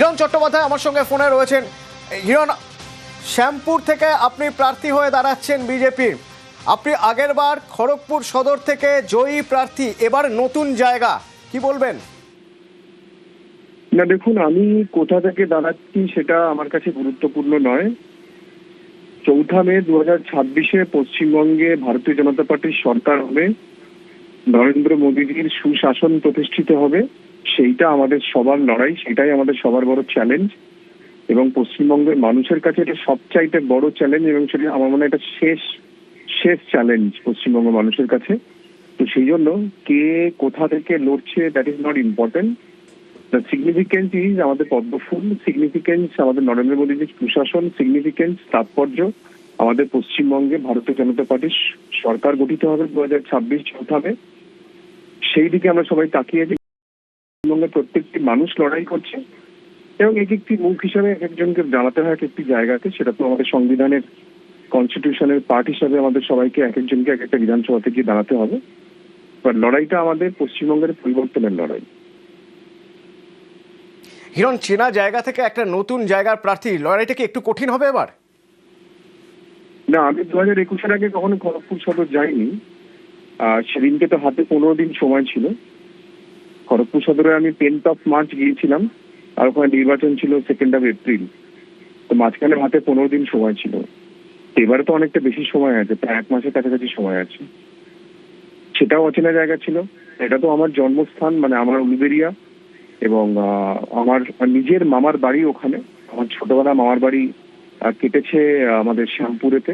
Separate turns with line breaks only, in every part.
হিরণ চট্টোপাধ্যায় আমার সঙ্গে ফোনে রয়েছেন। হিরণ, শ্যামপুর থেকে আপনি প্রার্থী হয়ে দাঁড়াচ্ছেন বিজেপির। আপনি আগের বার খড়গপুর সদর থেকে জয়ী প্রার্থী, এবার নতুন জায়গা, কি বলবেন?
না দেখুন, আমি কোথা থেকে দাঁড়াচ্ছি সেটা আমার কাছে গুরুত্বপূর্ণ নয়। 4 মে 2026-এ পশ্চিমবঙ্গে ভারতীয় জনতা পার্টির সরকার হবে, নরেন্দ্র মোদীজির সুশাসন প্রতিষ্ঠিত হবে। সেইটা আমাদের সবার লড়াই, সেটাই আমাদের সবার বড় চ্যালেঞ্জ। এবং পশ্চিমবঙ্গের মানুষের কাছে এটা সবচাইতে বড় চ্যালেঞ্জ, এবং সেটা আমার মনে হয় এটা শেষ চ্যালেঞ্জ পশ্চিমবঙ্গের মানুষের কাছে। তো সেই জন্য কে কোথা থেকে লড়ছে that is not important. The significance is আমাদের পদ্মফুল, সিগনিফিকেন্স আমাদের নরেন্দ্র মোদীজির সুশাসন, সিগনিফিকেন্স তাৎপর্য আমাদের পশ্চিমবঙ্গে ভারতীয় জনতা পার্টির সরকার গঠিত হবে 2026 চৌথামে। সেই দিকে আমরা সবাই তাকিয়ে আছি। পশ্চিমবঙ্গের প্রত্যেকটি মানুষ লড়াই করছে এবং এক একটি মুখ হিসাবে এক একজনকে জানাতে হয় এক একটি জায়গাতে। সেটা তো আমাদের সংবিধানের কনস্টিটিউশনের পার্ট হিসাবে আমাদের সবাইকে এক একজনকে এক একটা বিধানসভা থেকে দাঁড়াতে হবে। বাট লড়াইটা আমাদের পশ্চিমবঙ্গের পরিবর্তনের লড়াই।
হিরণ, চেনা জায়গা থেকে একটা নতুন জায়গার প্রার্থী, লড়াইটা কি একটু কঠিন হবে এবার?
না, আমি 2021-এর আগে কখনো খড়গপুর সদর যাইনি। সেদিনকে তো হাতে 15 দিন সময় ছিল। খড়গপুর সদরে আমি 10th of March গিয়েছিলাম, আর ওখানে নির্বাচন ছিল 2nd of April। তো মাঝখানে হাতে 15 দিন সময় ছিল। এবারে তো অনেকটা বেশি সময় আছে, প্রায় 1 মাসের কাছাকাছি সময় আছে। সেটাও অচেনা জায়গা ছিল। এটা তো আমার জন্মস্থান, মানে আমার উলুবেড়িয়া, এবং আমার নিজের মামার বাড়ি ওখানে। আমার ছোটবেলা মামার বাড়ি কেটেছে আমাদের শ্যামপুরেতে।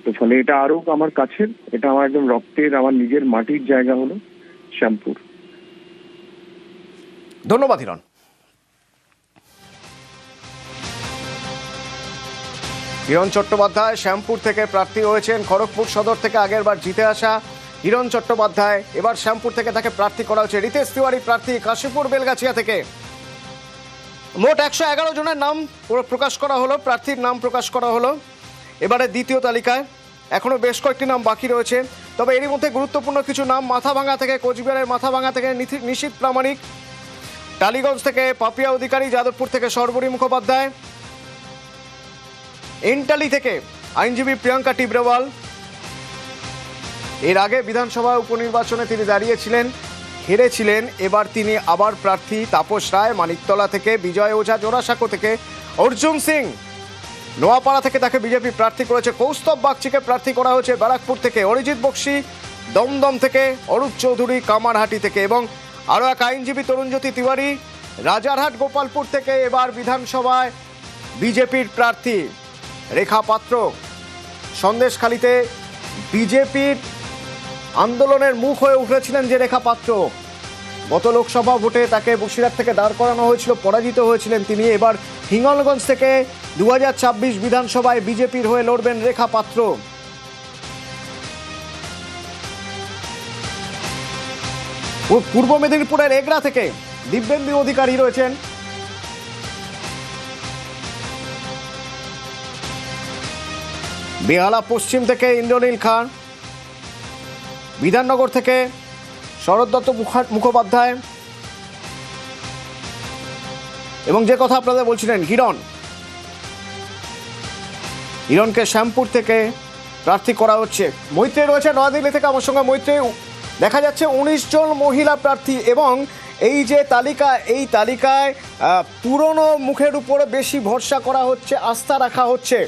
তো ফলে এটা আরো আমার কাছের, এটা আমার একদম রক্তের, আমার নিজের মাটির জায়গা হলো শ্যামপুর।
ধন্যবাদ হিরণ। হিরণ চট্টোপাধ্যায় শ্যামপুর থেকে প্রার্থী হয়েছেন। খড়গপুর সদর থেকে আগের বার জিতে আসা হিরণ চট্টোপাধ্যায়, এবার শ্যামপুর থেকে তাকে প্রার্থী করা হচ্ছে। রিতেশ তিওয়ারি প্রার্থী কাশীপুর বেলগাছিয়া থেকে। মোট 111 জনের নাম প্রকাশ করা হলো, প্রার্থীর নাম প্রকাশ করা হলো এবারে দ্বিতীয় তালিকায়। এখনো বেশ কয়েকটি নাম বাকি রয়েছে, তবে এরই মধ্যে গুরুত্বপূর্ণ কিছু নাম। মাথাভাঙা থেকে, কোচবিহারের মাথাভাঙা থেকে নিশীথ প্রামাণিক, টালিগঞ্জ থেকে পাপিয়া অধিকারী, যাদবপুর থেকে সর্বরী মুখোপাধ্যায়, এন্টালি থেকে আইনজীবী প্রিয়াঙ্কা টিব্রেওয়াল। এর আগে বিধানসভা উপনির্বাচনে তিনি দাঁড়িয়েছিলেন, হেরেছিলেন। এবার তিনি আবার প্রার্থী। তাপস রায় মানিকতলা থেকে, বিজয় ওঝা জোড়াসাঁকো থেকে, অর্জুন সিং নোয়াপাড়া থেকে তাকে বিজেপি প্রার্থী করেছে। কৌস্তব বাগচিকে প্রার্থী করা হয়েছে ব্যারাকপুর থেকে, অরিজিৎ বক্সি দমদম থেকে, অরূপ চৌধুরী কামারহাটি থেকে, এবং আরও এক আইনজীবী তরুণজ্যোতি তিওয়ারি রাজারহাট গোপালপুর থেকে এবার বিধানসভায় বিজেপির প্রার্থী। রেখা পাত্র সন্দেশখালীতে বিজেপির আন্দোলনের মুখ হয়ে উঠেছিলেন যে রেখা পাত্র, গত লোকসভা ভোটে তাকে বসিরহাট থেকে দাঁড় করানো হয়েছিল, পরাজিত হয়েছিলেন তিনি। এবার হিঙ্গলগঞ্জ থেকে 2026 বিধানসভায় বিজেপির হয়ে লড়বেন রেখা পাত্র। পূর্ব মেদিনীপুরের এগরা থেকে দিব্যেন্দু অধিকারী রয়েছেন। বেহালা পশ্চিম থেকে ইন্দ্রনীল খান, বিধাননগর থেকে শরৎ দত্ত মুখোপাধ্যায়, এবং যে কথা আপনাদের বলছিলেন হিরণকে শ্যামপুর থেকে প্রার্থী করা হচ্ছে। মৈত্রী রয়েছে নয়াদিল্লি থেকে আমার সঙ্গে। মৈত্রী, দেখা যাচ্ছে 19 জন মহিলা প্রার্থী, এবং এই যে তালিকা, এই তালিকায় পুরনো মুখের উপরে বেশি ভরসা করা হচ্ছে, আস্থা রাখা হচ্ছে।